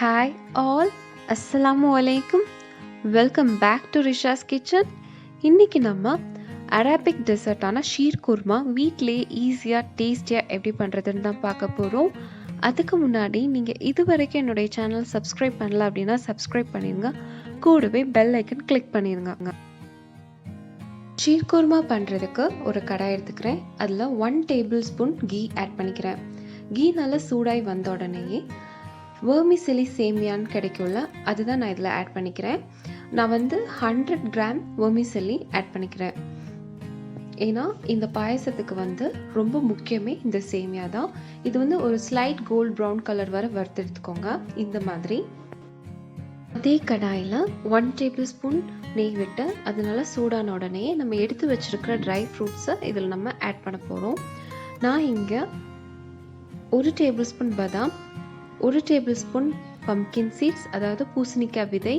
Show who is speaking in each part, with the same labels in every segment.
Speaker 1: Hi all, Assalamu alaikum. Welcome back to Risha's Kitchen. இன்னைக்கு நம்ம Arabic டெசர்ட்டான sheerkurma வீட்லயே ஈஸியாக டேஸ்டியாக எப்படி பண்ணுறதுன்னு தான் பார்க்க போகிறோம். அதுக்கு முன்னாடி நீங்கள் இதுவரைக்கும் என்னுடைய சேனல் சப்ஸ்கிரைப் பண்ணல அப்படின்னா சப்ஸ்கிரைப் பண்ணிடுங்க. கூடவே பெல் ஐக்கன் கிளிக் பண்ணிடுங்க. sheerkurma பண்ணுறதுக்கு ஒரு கடாய் எடுத்துக்கிறேன். அதில் 1 டேபிள் ஸ்பூன் கீ ஆட் பண்ணிக்கிறேன். கீ நல்லா சூடாகி வந்த உடனேயே வெர்மிசெலி சேமியான்னு கிடைக்கும்ல, அதுதான் நான் இதில் ஆட் பண்ணிக்கிறேன். நான் 100 கிராம் வெர்மிசெலி ஆட் பண்ணிக்கிறேன். ஏன்னா இந்த பாயசத்துக்கு ரொம்ப முக்கியமே இந்த சேமியா தான். இது ஒரு ஸ்லைட் கோல்ட் ப்ரௌன் கலர் வர வறுத்தெடுத்துக்கோங்க. இந்த மாதிரி அதே கடாயில் 1 டேபிள் ஸ்பூன் நெய் விட்டு அதனால சூடான உடனே நம்ம எடுத்து வச்சிருக்கிற ட்ரை ஃப்ரூட்ஸை இதில் நம்ம ஆட் பண்ண போகிறோம். நான் இங்கே 1 டேபிள் ஸ்பூன் பாதாம், 1 டேபிள் ஸ்பூன் பம்கின் சீட்ஸ் அதாவது பூசணிக்காய் விதை,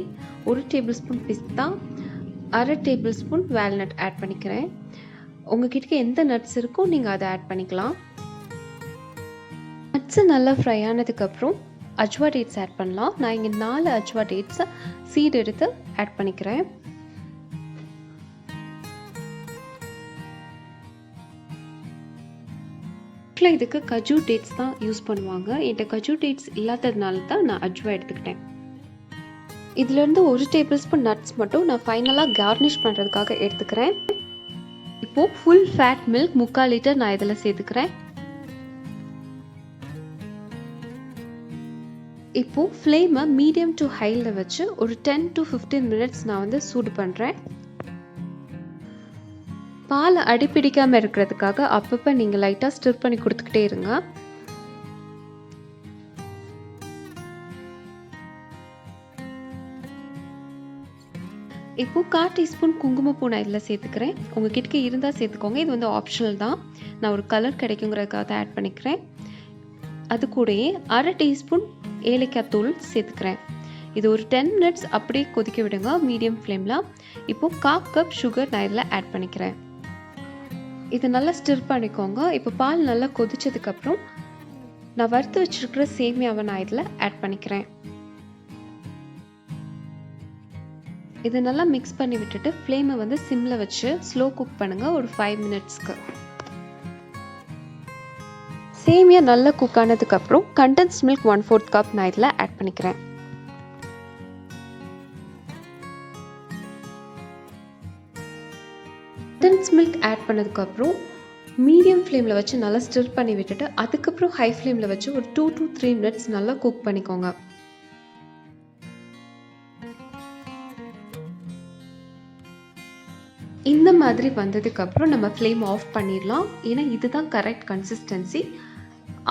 Speaker 1: 1 டேபிள் ஸ்பூன் பிஸ்தா, 1/2 டேபிள் ஸ்பூன் வால்நட் ஆட் பண்ணிக்கிறேன். உங்ககிட்ட எந்த நட்ஸ் இருக்கோ நீங்கள் அதை ஆட் பண்ணிக்கலாம். நட்ஸு நல்லா ஃப்ரை ஆனதுக்கப்புறம் அஜ்வா டேட்ஸ் ஆட் பண்ணலாம். நான் இங்கே 4 அஜ்வா டேட்ஸை சீட் எடுத்து ஆட் பண்ணிக்கிறேன். இதுக்கு கஜு டேட்ஸ் தான் யூஸ் பண்ணுவாங்க. என்கிட்ட கஜு டேட்ஸ் இல்லாததுனால தான் நான் அஜ்வா எடுத்துக்கிட்டேன். இதுலேருந்து 1 டேபிள் ஸ்பூன் நட்ஸ் மட்டும் நான் ஃபைனலாக கார்னிஷ் பண்ணுறதுக்காக எடுத்துக்கிறேன். இப்போது ஃபுல் ஃபேட் மில்க் 3/4 லிட்டர் நான் இதில் சேர்த்துக்கிறேன். இப்போது ஃப்ளேமை மீடியம் டு ஹையில் வச்சு ஒரு 10 to 15 மினிட்ஸ் நான் சூடு பண்ணுறேன். பால் அடிப்பிடிக்காமல் இருக்கிறதுக்காக அப்பப்போ நீங்கள் லைட்டாக ஸ்டிர் பண்ணி கொடுத்துக்கிட்டே இருங்க. இப்போ 1/4 டீஸ்பூன் குங்குமப்பூ நான் இதில் சேர்த்துக்கிறேன். உங்ககிட்ட இருந்தால் சேர்த்துக்கோங்க. இது ஆப்ஷனல் தான். நான் ஒரு கலர் கிடைக்குங்கிறதுக்காக தான் ஆட் பண்ணிக்கிறேன். அது கூடயே 1/2 டீஸ்பூன் ஏலக்காய் தூள் சேர்த்துக்கிறேன். இது ஒரு 10 மினிட்ஸ் அப்படியே கொதிக்க விடுங்க மீடியம் ஃப்ளேமில். இப்போது 1/4 கப் சுகர் நான் இதில் ஆட் பண்ணிக்கிறேன். இதை நல்லா ஸ்டிர் பண்ணிக்கோங்க. இப்போ பால் நல்லா கொதிச்சதுக்கப்புறம் நான் வறுத்து வச்சிருக்கிற சேமியாவை நான் இதில் ஆட் பண்ணிக்கிறேன். இதை நல்லா மிக்ஸ் பண்ணி விட்டுட்டு ஃப்ளேமை சிம்மில் வச்சு ஸ்லோ குக் பண்ணுங்கள் ஒரு 5 மினிட்ஸ்க்கு. சேமியா நல்லா குக் ஆனதுக்கப்புறம் கண்டென்ஸ்ட் மில்க் 1/4 கப் நான் இதில் ஆட் பண்ணிக்கிறேன். கண்டென்ஸ் மில்க் ஆட் பண்ணதுக்கப்புறம் மீடியம் ஃப்ளேமில் வச்சு நல்லா ஸ்டிர் பண்ணி விட்டுட்டு அதுக்கப்புறம் ஹை ஃப்ளேமில் வச்சு ஒரு 2 to 3 மினிட்ஸ் நல்லா குக் பண்ணிக்கோங்க. இந்த மாதிரி வந்ததுக்கப்புறம் நம்ம ஃப்ளேம் ஆஃப் பண்ணிடலாம். ஏன்னா இதுதான் கரெக்ட் கன்சிஸ்டன்சி.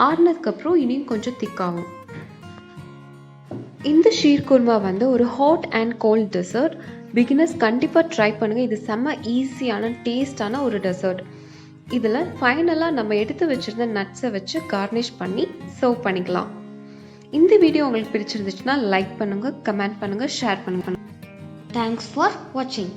Speaker 1: ஆறுனதுக்கப்புறம் இனியும் கொஞ்சம் திக்காகும். இந்த sheerkurma ஒரு hot and cold dessert. Beginners கண்டிப்பாக ட்ரை பண்ணுங்கள். இது செம்ம ஈஸியான டேஸ்டான ஒரு டெசர்ட். இதில் ஃபைனலாக நம்ம எடுத்து வச்சுருந்த நட்ஸை வச்சு கார்னிஷ் பண்ணி சர்வ் பண்ணிக்கலாம். இந்த வீடியோ உங்களுக்கு பிடிச்சிருந்துச்சுன்னா லைக் பண்ணுங்கள், கமெண்ட் பண்ணுங்கள், ஷேர் பண்ணுங்கள்.
Speaker 2: தேங்க்ஸ் ஃபார் வாட்சிங்.